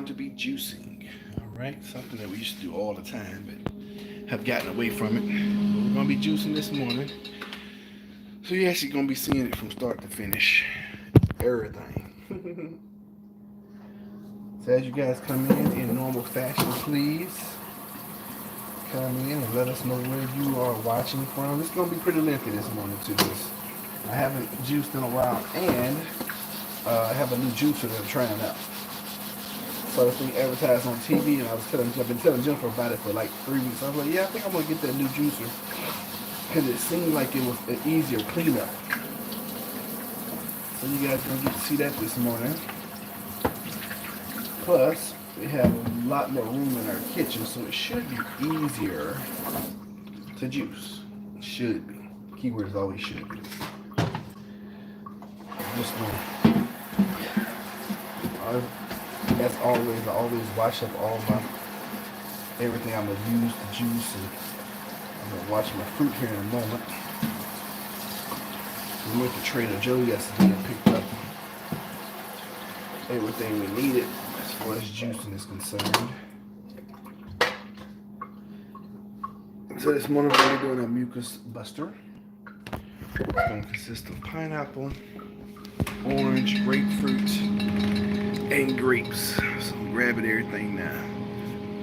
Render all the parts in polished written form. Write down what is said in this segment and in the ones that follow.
going to be juicing. Alright, something that we used to do all the time, but have gotten away from it. But we're going to be juicing this morning. So you're actually going to be seeing it from start to finish. Everything. So as you guys come in normal fashion, please come in and let us know where you are watching from. It's going to be pretty lengthy this morning too. I haven't juiced in a while, and I have a new juicer that I'm trying out. So it's being advertised on TV, and I've been telling Jennifer about it for like 3 weeks. I was like, yeah, I think I'm gonna get that new juicer because it seemed like it was an easier cleanup. So you guys are gonna get to see that this morning. Plus, we have a lot more room in our kitchen, so it should be easier to juice. It should be. Keyword is always should be. Just as always, I always wash up all my everything I'm gonna use to juice, and I'm gonna wash my fruit here in a moment. We went to Trader Joe yesterday and picked up everything we needed as far as juicing is concerned. So this morning we're going to be doing a mucus buster. It's going to consist of pineapple, orange, grapefruit, and grapes. So I'm grabbing everything now.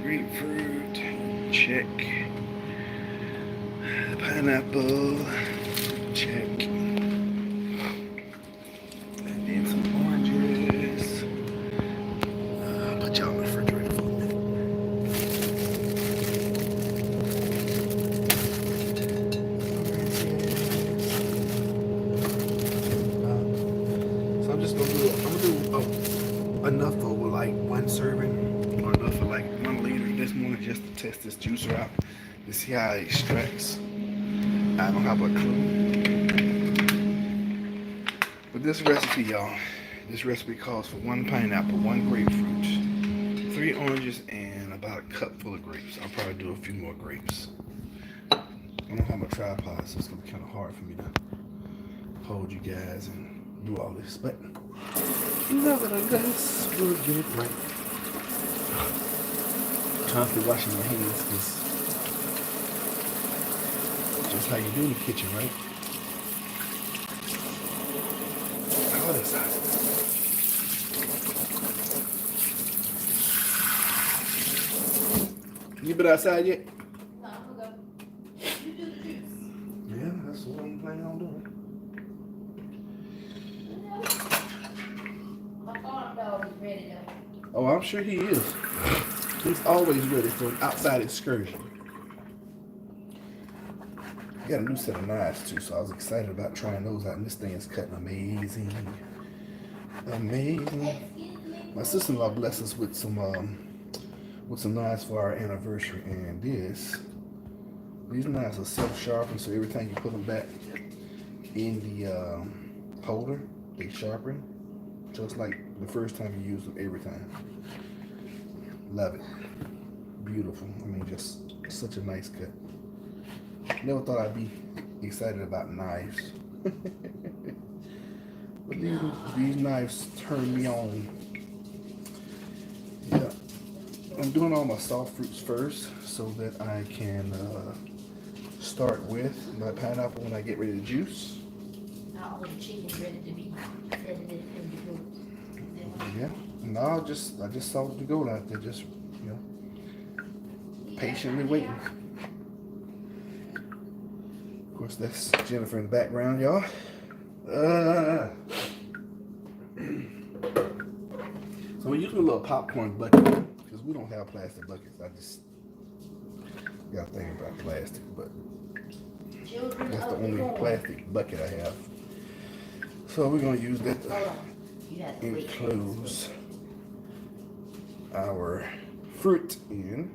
Grapefruit, check. Pineapple, check. And then some oranges. Put y'all in the refrigerator for a minute. So I'm just gonna do enough for like 1 serving, or enough for like 1 liter this morning, just to test this juicer out to see how it extracts. I don't have a clue. But this recipe, y'all, this recipe calls for 1 pineapple, 1 grapefruit, 3 oranges, and about a cup full of grapes. I'll probably do a few more grapes. I don't have my tripod, so it's gonna be kind of hard for me to hold you guys and do all this. But nevertheless, we'll get it right. Constantly washing my hands because that's how you do in the kitchen, right? Oh, that's hot. You been outside yet? No, I'm gonna go. You do the juice. Yeah, that's what I'm planning on doing. My farm dog is ready though. Oh, I'm sure he is. He's always ready for an outside excursion. I got a new set of knives too, so I was excited about trying those out. And this thing is cutting amazing. Amazing. My sister-in-law blessed us with some knives for our anniversary, and these knives are self-sharpened, so every time you put them back in the holder, they sharpen, just like the first time you use them every time. Love it. Beautiful. I mean, just such a nice cut. Never thought I'd be excited about knives. But these knives turn me on. Yeah. I'm doing all my soft fruits first so that I can start with my pineapple when I get ready to juice. All the chicken ready to be edited in the group. Yeah. And I just saw the goat out there, just patiently waiting. Of course, that's Jennifer in the background, y'all. So we're using a little popcorn bucket because we don't have plastic buckets. I just got thinking about plastic, but that's the only plastic bucket I have. So we're gonna use that to enclose our fruit in.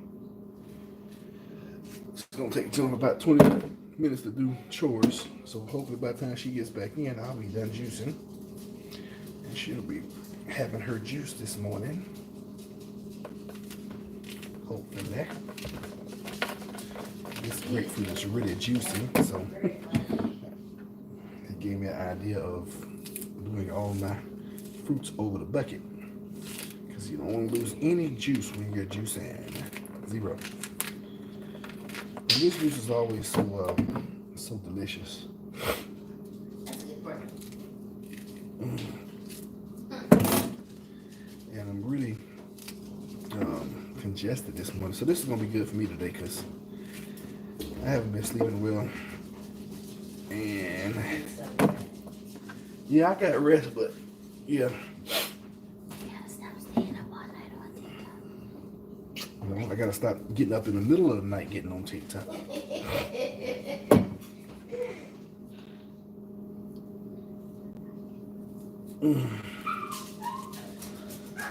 It's gonna take Jennifer about 20 minutes to do chores, so hopefully by the time she gets back in, I'll be done juicing, and she'll be having her juice this morning. Hopefully. This grapefruit is really juicy, so it gave me an idea of doing all my fruits over the bucket, because You don't want to lose any juice when you're juicing. 0. And this juice is always so delicious. That's a good part. And I'm really congested this morning, so this is gonna be good for me today because I haven't been sleeping well. And yeah, I got rest, but yeah. Stop staying up all night on TikTok. You know, I gotta stop getting up in the middle of the night getting on TikTok.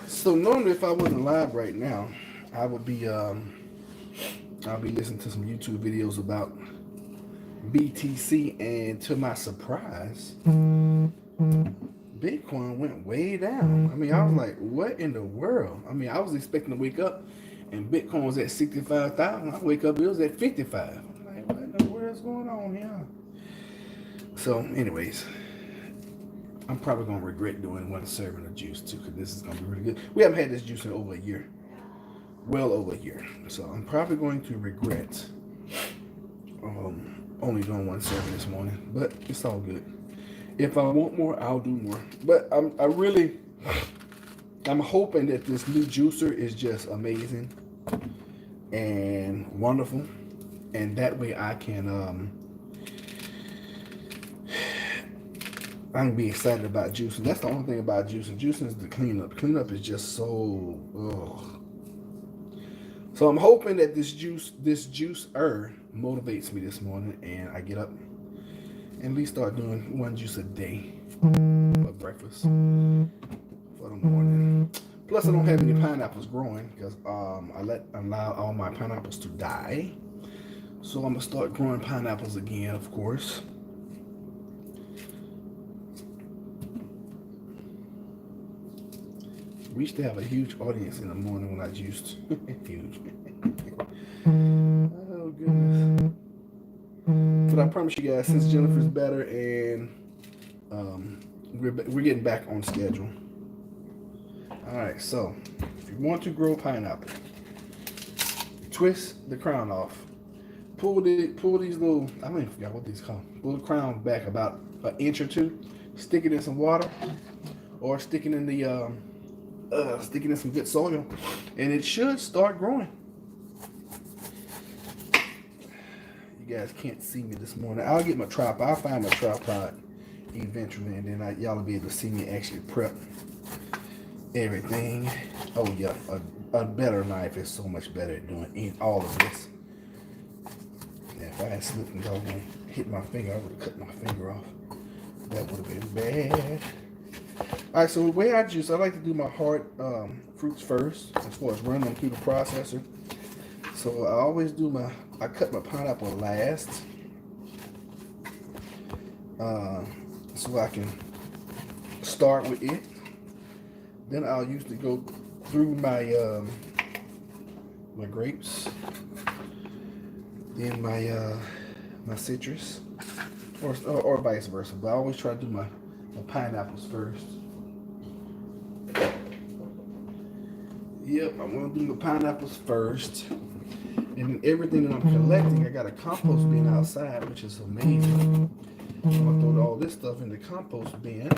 So normally if I wasn't live right now, I would be I'll be listening to some YouTube videos about BTC, and to my surprise, Bitcoin went way down. I mean, I was like, what in the world? I mean, I was expecting to wake up and Bitcoin was at 65,000. I wake up, it was at 55. I'm like, what in the world is going on here? So anyways, I'm probably going to regret doing one serving of juice too, because this is going to be really good. We haven't had this juice in over a year. Well over a year. So I'm probably going to regret only doing one serving this morning, but it's all good. If I want more, I'll do more. But I'm hoping that this new juicer is just amazing and wonderful, and that way I can be excited about juicing. That's the only thing about juicing. Juicing is the cleanup. Cleanup is just so. Ugh. So I'm hoping that this juicer motivates me this morning, and I get up and at least start doing one juice a day for breakfast for the morning. Plus, I don't have any pineapples growing because I allowed all my pineapples to die. So I'm gonna start growing pineapples again, of course. We used to have a huge audience in the morning when I juiced. Huge. Oh, goodness. But I promise you guys, since Jennifer's better and we're getting back on schedule. All right, so if you want to grow pineapple, twist the crown off. Pull these little, I don't even forgot what these called. Pull the crown back about an inch or two. Stick it in some water, or stick it in the sticking in some good soil, and it should start growing. You guys can't see me this morning. I'll get my tripod. I'll find my tripod eventually, and then y'all will be able to see me actually prep everything. Oh yeah, a better knife is so much better at doing all of this. Yeah, if I had slipped and hit my finger, I would have cut my finger off. That would have been bad. Alright, so the way I juice, I like to do my hard fruits first, as far as running them through the processor. So I always I cut my pineapple last, so I can start with it. Then I'll usually go through my my grapes, then my citrus, or vice versa. But I always try to do my pineapples first. Yep, I'm gonna do the pineapples first. And then everything that I'm collecting, I got a compost bin outside, which is amazing. I'm gonna throw all this stuff in the compost bin.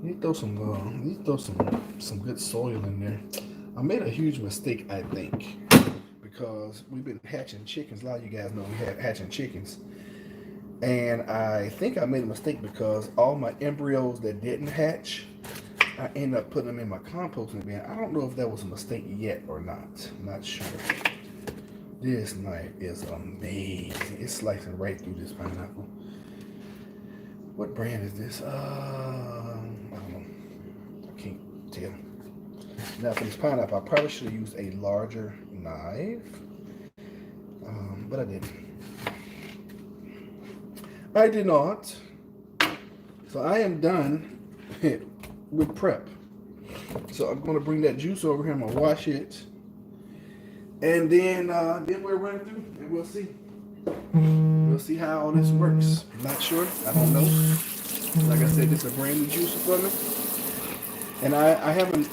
You throw some good soil in there. I made a huge mistake, I think, because we've been hatching chickens. A lot of you guys know we have hatching chickens. And I think I made a mistake because all my embryos that didn't hatch, I ended up putting them in my composting bin. I don't know if that was a mistake yet or not. I'm not sure. This knife is amazing. It's slicing right through this pineapple. What brand is this? I don't know. I can't tell. Now for this pineapple, I probably should have used a larger knife, but I didn't. I did not. So I am done with prep. So I'm going to bring that juice over here. I'm going to wash it. And then we'll run through and we'll see. We'll see how all this works. I'm not sure. I don't know. Like I said, this is a brand new juicer for me. And I haven't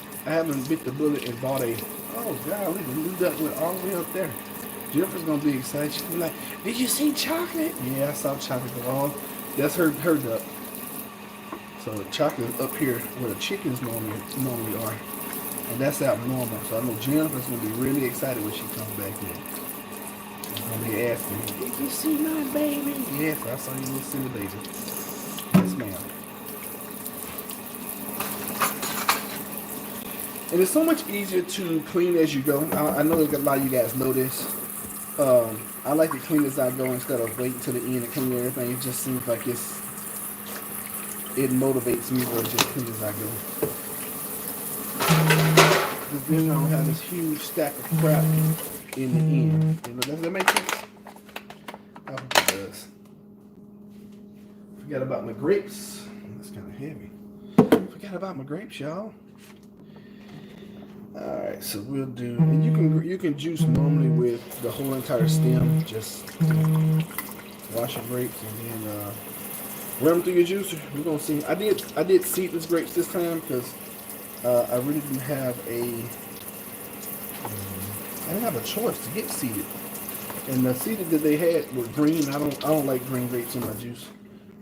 bit the bullet and bought a, oh golly, the new duck went all the way up there. Jennifer's gonna be excited. She'll be like, did you see chocolate? Yeah, I saw chocolate go all. That's her duck. So the chocolate is up here where the chickens normally are. And that's abnormal. So I know Jennifer's gonna be really excited when she comes back in. She's gonna be asking me, did you see my baby? Yes, I saw your little silly baby. Yes, ma'am. And it's so much easier to clean as you go. I know a lot of you guys know this. I like to clean as I go instead of waiting till the end to clean everything. It just seems like it motivates me to just clean as I go. Because then I don't have this huge stack of crap in the end. You know, does that make sense? I hope it does. Forgot about my grapes. That's kind of heavy. Forgot about my grapes, y'all. Alright, so we'll do, and you can juice normally with the whole entire stem. Just wash your grapes and then run them through your juicer. We're gonna see. I did seedless grapes this time because I really didn't have a choice to get seeded. And the seeded that they had were green. I don't like green grapes in my juice.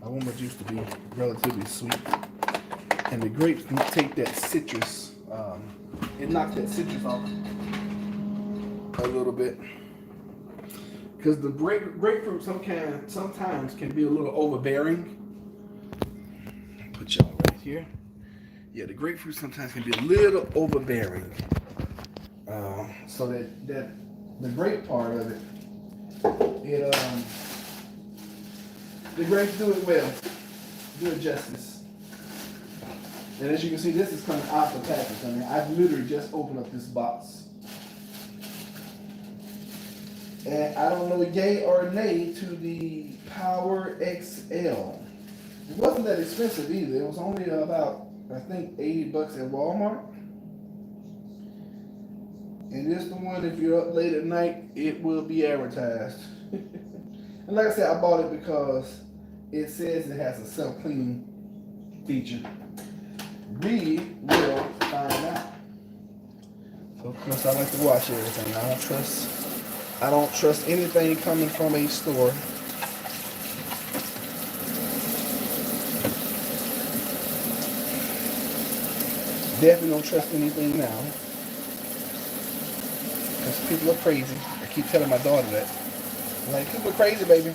I want my juice to be relatively sweet. And the grapes can take that citrus. It knocked that citrus off a little bit. Because the grapefruit sometimes can be a little overbearing. Put y'all right here. Yeah, the grapefruit sometimes can be a little overbearing. So that the grape part of it, the grapes do it well, do it justice. And as you can see, this is coming out the package. I mean, I've literally just opened up this box. And I don't know yay or nay to the Power XL. It wasn't that expensive either. It was only about, I think, $80 at Walmart. And it's the one, if you're up late at night, it will be advertised. And like I said, I bought it because it says it has a self-cleaning feature. We will find out. So of course I like to watch everything. I don't trust anything coming from a store. Definitely don't trust anything now. Because people are crazy. I keep telling my daughter that. I'm like, people are crazy, baby.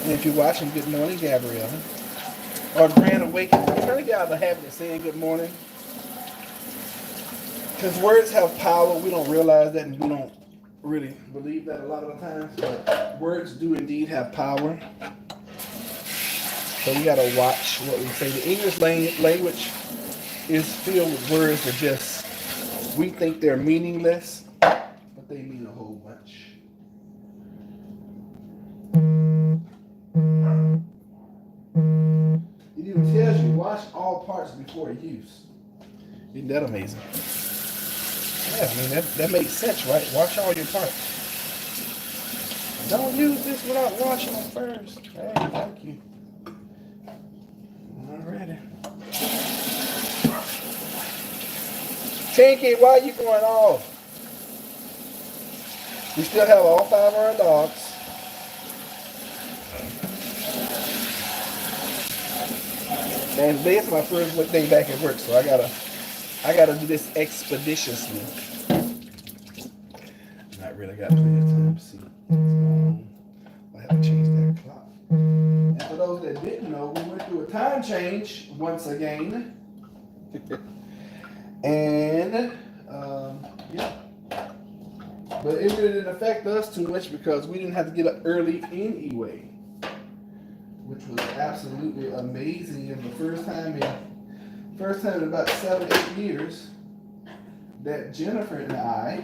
And if you're watching, good morning, Gabrielle. Or Grand Awakening. I'm trying to get out of the habit of saying good morning. Because words have power. We don't realize that, and we don't really believe that a lot of the times. But words do indeed have power. So we got to watch what we say. The English language is filled with words that just, we think they're meaningless, but they mean a whole bunch. It even tells you, wash all parts before use. Isn't that amazing? Yeah, I mean, that makes sense, right? Wash all your parts. Don't use this without washing them first. Hey, thank you. Alrighty. Tinky, why are you going off? We still have all 5 of our dogs. And today is my first day back at work, so I gotta do this expeditiously. Not really got plenty of time to see. I have to change that clock. And for those that didn't know, we went through a time change once again. And yeah. But it really didn't affect us too much because we didn't have to get up early anyway. Which was absolutely amazing. And the first time in about 7-8 years that Jennifer and I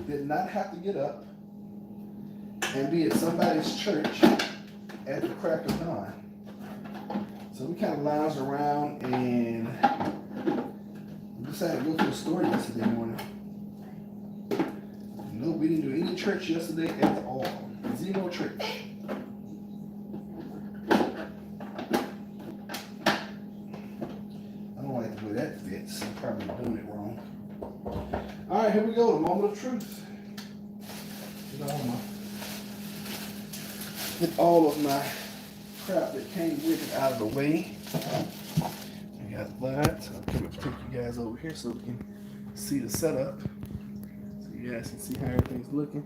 did not have to get up and be at somebody's church at the crack of dawn. So we kind of lounged around and decided to go to the store yesterday morning. No, we didn't do any church yesterday at all. Zero church. hopefully that fits. I'm probably doing it wrong. All right, here we go. The moment of truth. Get all of my crap that came with it out of the way. I got that. I'll take you guys over here so we can see the setup. So you guys can see how everything's looking.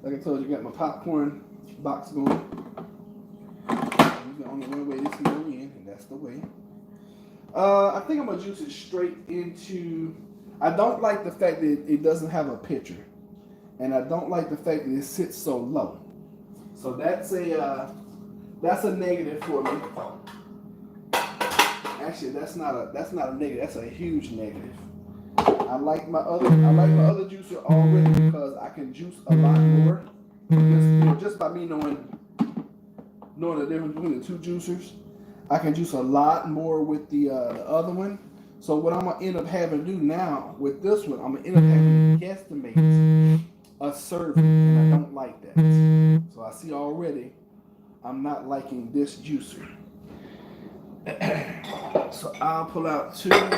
Like I told you, got my popcorn box going. The only one way this can go in, and that's the way. I think I'm gonna juice it straight into. I don't like the fact that it doesn't have a pitcher, and I don't like the fact that it sits so low. So that's a negative for me. Actually, that's not a negative. That's a huge negative. I like my other juicer already because I can juice a lot more. Just by me knowing the difference between the two juicers, I can juice a lot more with the other one. So what I'm gonna end up having to do now with this one, I'm gonna end up having to guesstimate a serving, and I don't like that. So I see already I'm not liking this juicer. So I'll pull out two of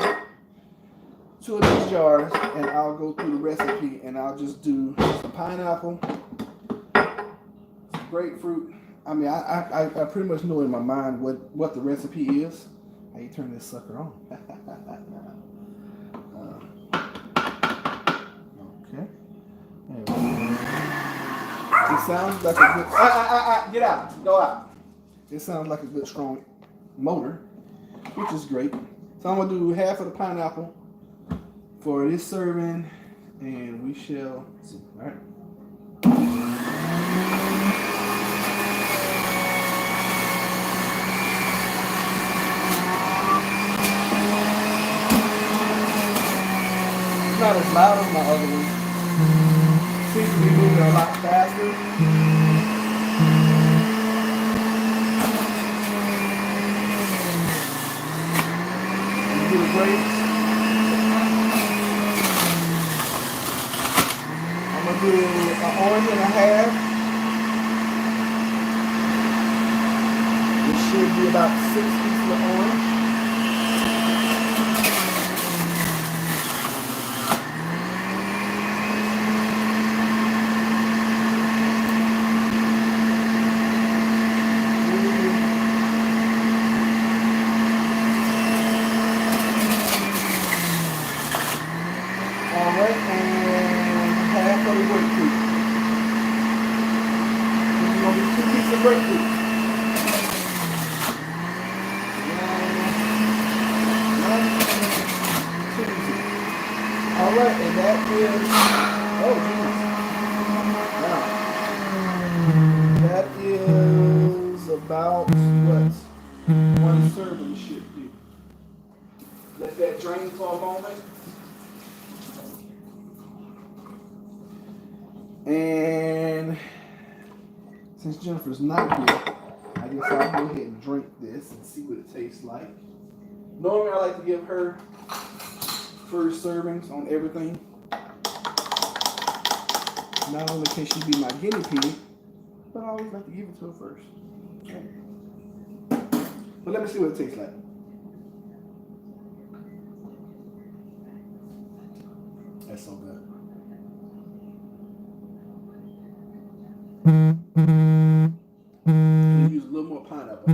these jars, and I'll go through the recipe, and I'll just do some pineapple, some grapefruit. I mean, I pretty much know in my mind what the recipe is. How you turn this sucker on? Okay. It sounds like a good. Get out. Go out. It sounds like a good strong motor, which is great. So I'm gonna do half of the pineapple for this serving, and we shall see. All right. It's not as loud as my other one. Seems to be moving a lot faster. Do the grapes. I'm gonna do an orange and a half. This should be about 6 pieces of orange. Alright, and that is, oh geez. Wow. That is about what one serving should do. Let that drain for a moment. And since Jennifer's not here, I guess I'll go ahead and drink this and see what it tastes like. Normally I like to give her first servings on everything. Not only can she be my guinea pig, but I always like to give it to her first. Okay. But let me see what it tastes like. That's so good. I'm use a little more pineapple.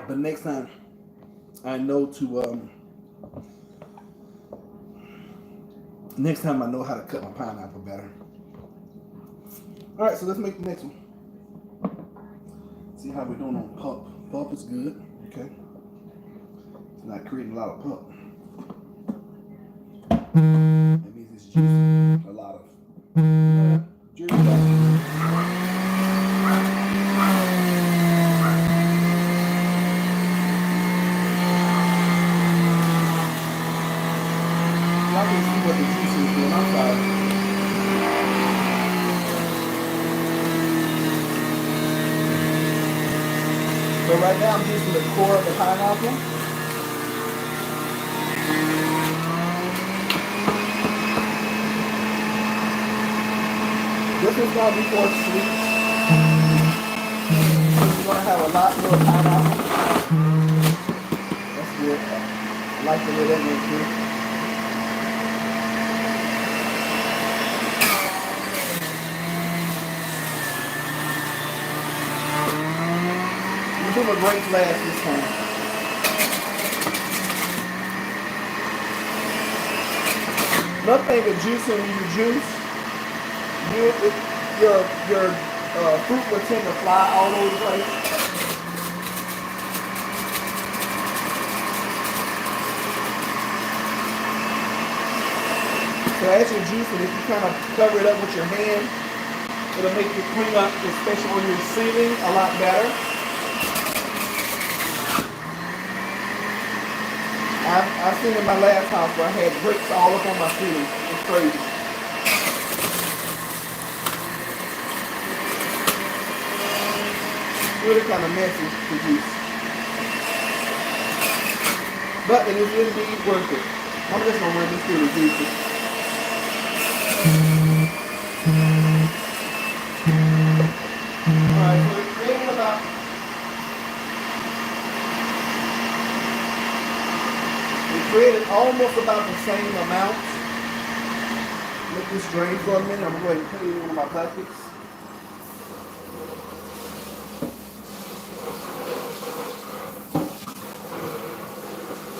But next time, I know to next time I know how to cut my pineapple better. All right, so let's make the next one. See how we're doing on pulp. Pulp is good. Okay, it's not creating a lot of pulp. That means it's juicy. A lot of juice. I can see what the juice is doing. I'm sorry. So right now I'm using the core of the pineapple. This is going to be for sweet. This is going to have a lot more pineapple. That's good. I like the way that went through. We'll do a great glass this time. Another thing with juicing, when you juice, your fruit will tend to fly all over the place. So as you're juicing, if you kind of cover it up with your hand, it'll make you clean up, especially on your ceiling, a lot better. I've seen in my last house where I had grapes all up on my ceiling. It's crazy. Really kind of messy to juice. But it is indeed worth it. I'm just going to run this through the juicer. Alright, so it's creating about created almost about the same amount. Let this drain for a minute. I'm going to put it in one of my buckets.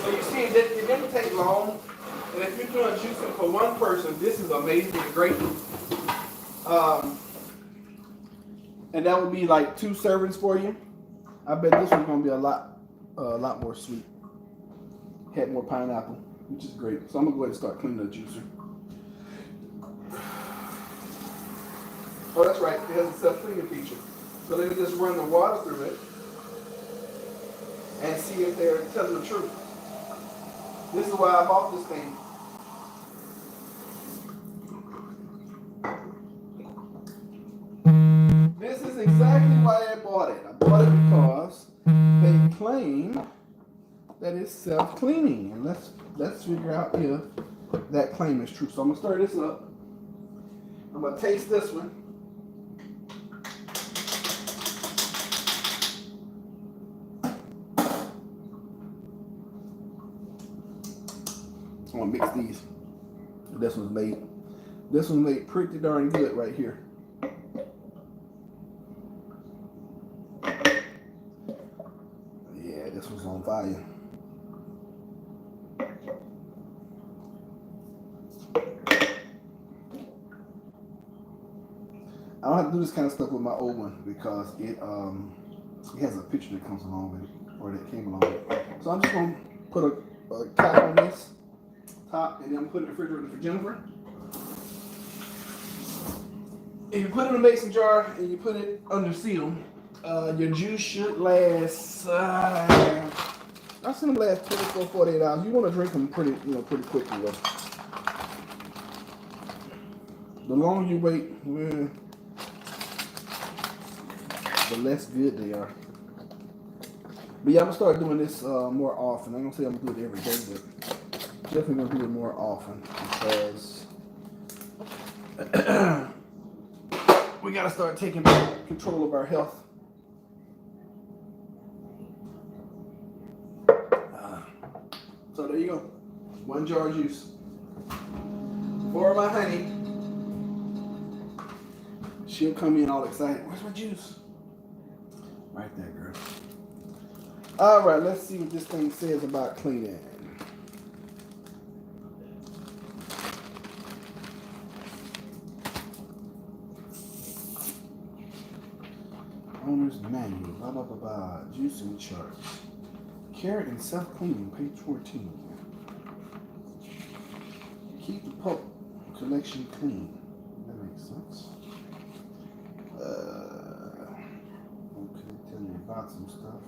So you see, it doesn't take long. And if you're doing juicing for one person, this is amazing and great. And that would be like 2 servings for you. I bet this one's going to be a lot more sweet. Had more pineapple, which is great. So I'm gonna go ahead and start cleaning the juicer. Oh, that's right. It has a self-cleaning feature. So let me just run the water through it and see if they're telling the truth. This is why I bought this thing. This is exactly why I bought it. I bought it because they claim that is self-cleaning, and let's figure out if that claim is true. So I'm gonna stir this up. I'm gonna taste this one. I'm gonna mix these. This one's made pretty darn good right here. Yeah, this one's on fire. I don't have to do this kind of stuff with my old one because it has a picture that comes along with it, or that came along with it. So I'm just going to put a cap on this top, and then I'm putting it in the refrigerator for Jennifer. If you put it in a mason jar and you put it under seal, your juice should last, I've seen them last 24, 48 hours. You want to drink them pretty quickly though. The longer you wait, well, the less good they are. But yeah, I'm gonna start doing this more often. I'm gonna say I'm gonna do it every day, but definitely gonna do it more often because we gotta start taking control of our health. So there you go, 1 jar of juice for my honey. She'll come in all excited. Where's my juice? Right there, girl. All right, let's see what this thing says about cleaning. Owner's manual, blah, blah, blah, blah. Juicing charts. Care and self-cleaning, page 14. Keep the pulp collection clean. That makes sense. Okay, tell me about some stuff.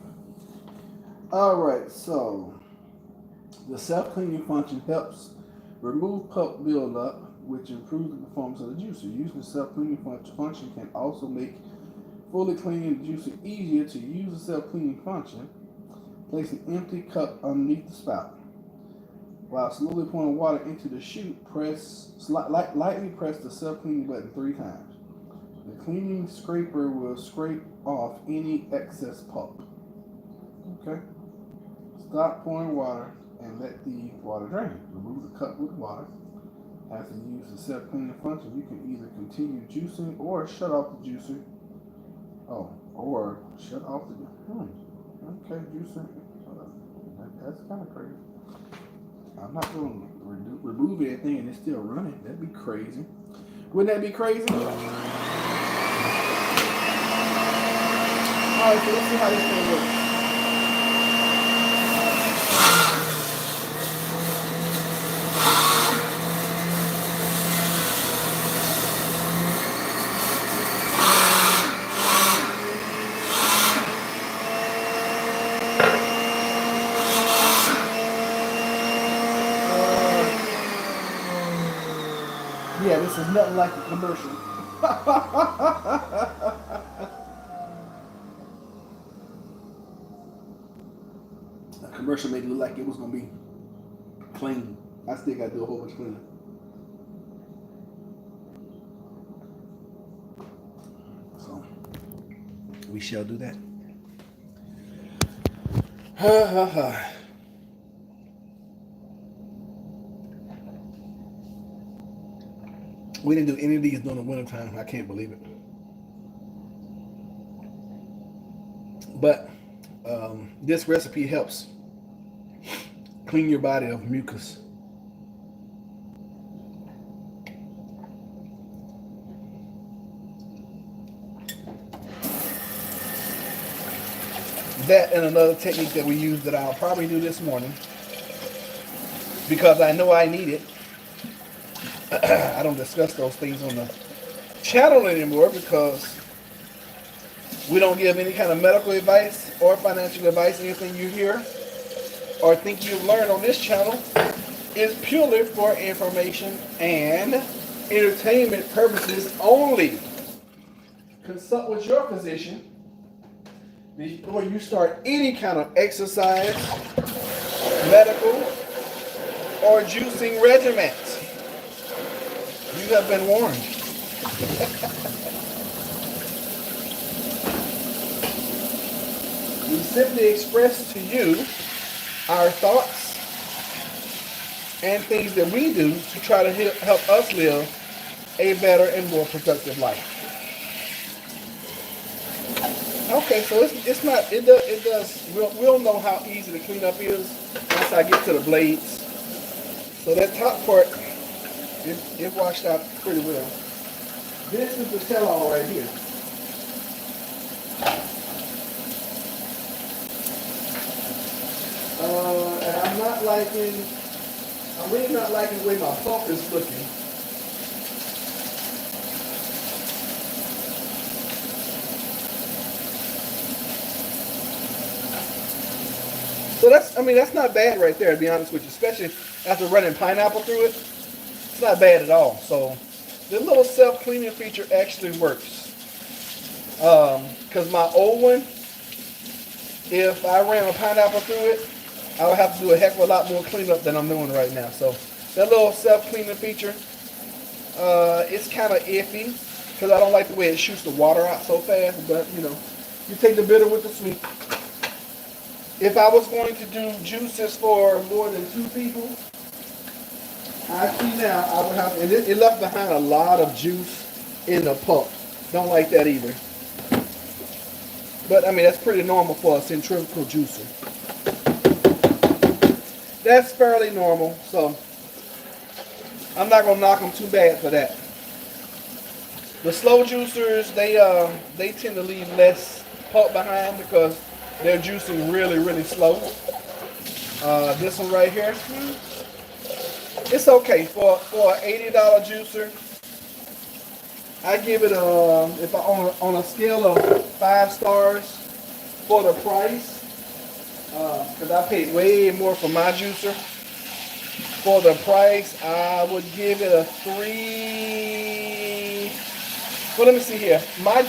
Alright, so the self-cleaning function helps remove pulp buildup, which improves the performance of the juicer. Using the self-cleaning function can also make fully cleaning the juicer easier. To use the self-cleaning function, place an empty cup underneath the spout. While slowly pouring water into the chute, lightly press the self-cleaning button 3 times. The cleaning scraper will scrape off any excess pulp. Okay? Stop pouring water and let the water drain. Remove the cup with water. After you use the self-cleaning function, you can either continue juicing or shut off the juicer. Oh, or shut off the okay, juicer. That's kind of crazy. I'm not going to remove anything and it's still running. That'd be crazy. Wouldn't that be crazy? Alright, so let's see how this thing works. Yeah, this is nothing like a commercial. A commercial made it look like it was going to be clean. I still got to do a whole bunch of cleaning. So, we shall do that. We didn't do any of these during the wintertime. I can't believe it. But this recipe helps clean your body of mucus. That and another technique that we use that I'll probably do this morning because I know I need it. I don't discuss those things on the channel anymore because we don't give any kind of medical advice or financial advice. Anything you hear or think you've learned on this channel is purely for information and entertainment purposes only. Consult with your physician before you start any kind of exercise, medical, or juicing regimens. You have been warned. We simply express to you our thoughts and things that we do to try to help us live a better and more productive life. Okay, so it's not, it does, we'll know how easy the cleanup is once I get to the blades. So that top part, it washed out pretty well. This is the tell-all right here. And I'm really not liking the way my pump is looking. So that's not bad right there, to be honest with you, especially after running pineapple through it. It's not bad at all. So the little self-cleaning feature actually works. Because my old one, if I ran a pineapple through it, I would have to do a heck of a lot more cleanup than I'm doing right now. So that little self-cleaning feature, it's kind of iffy because I don't like the way it shoots the water out so fast. But, you know, you take the bitter with the sweet. If I was going to do juices for more than 2 people, actually now I would have, and it left behind a lot of juice in the pulp. Don't like that either. But I mean, that's pretty normal for a centrifugal juicer. That's fairly normal, so I'm not gonna knock them too bad for that. The slow juicers, they tend to leave less pulp behind because they're juicing really, really slow. This one right here, it's okay for an $80 juicer. I give it if I on a scale of 5 stars for the price, because I paid way more for my juicer. For the price, I would give it a 3. Well, let me see here. My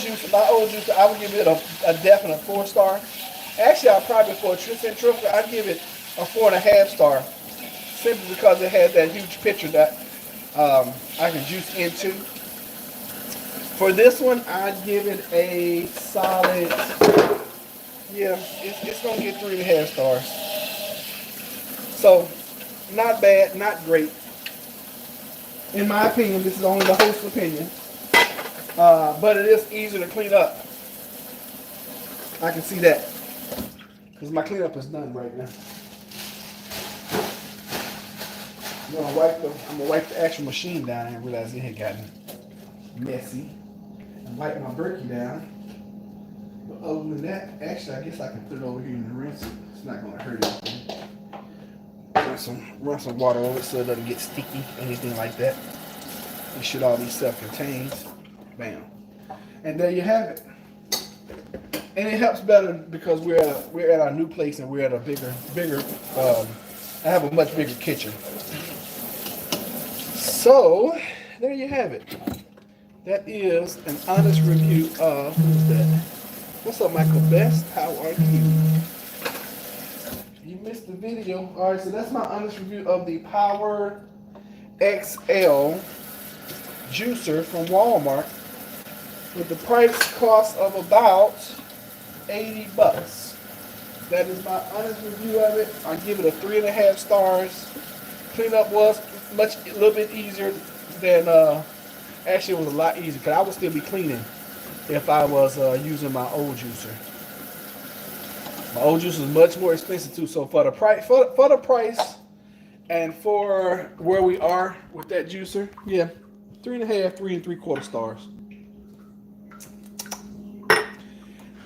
old juicer, I would give it a definite 4 star. Actually, I'd probably for a centrifugal, I'd give it a 4.5 star, simply because it has that huge pitcher that I can juice into. For this one, I'd give it a solid, yeah, it's going to get 3.5 stars. So, not bad, not great. In my opinion, this is only the host's opinion. But it is easier to clean up. I can see that. Because my cleanup is done right now. I'm gonna wipe the actual machine down and realize it had gotten messy. And wipe my Berkey down. But other than that, actually I guess I can put it over here and rinse it. It's not gonna hurt anything. Run some water over it so it doesn't get sticky, anything like that. It should all be self-contained. Bam. And there you have it. And it helps better because we're at our new place and we're at a bigger I have a much bigger kitchen. So there you have it. That is an honest review of, who's that? What's up, Michael Best? How are you? You missed the video. All right, so that's my honest review of the Power XL juicer from Walmart with the price cost of about $80. That is my honest review of it. I give it a 3.5 stars. Cleanup was a little bit easier than actually it was a lot easier because I would still be cleaning if I was using my old juicer. My old juicer is much more expensive too. So for the price, for the price, and for where we are with that juicer, yeah, 3.5, 3 3/4 stars.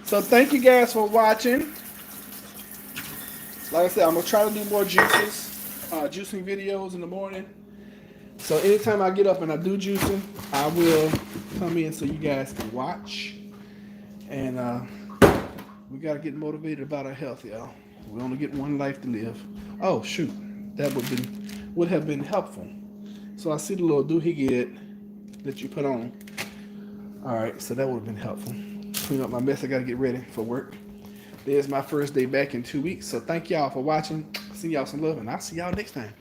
So thank you guys for watching. Like I said, I'm gonna try to do more juicing videos in the morning. So anytime I get up and I do juicing, I will come in so you guys can watch. And we gotta get motivated about our health, y'all. We only get one life to live. Oh shoot, that would have been helpful. So I see the little doohickey that you put on. All right, so that would have been helpful. Clean up my mess. I gotta get ready for work. There's my first day back in 2 weeks. So thank y'all for watching. See y'all some love, and I'll see y'all next time.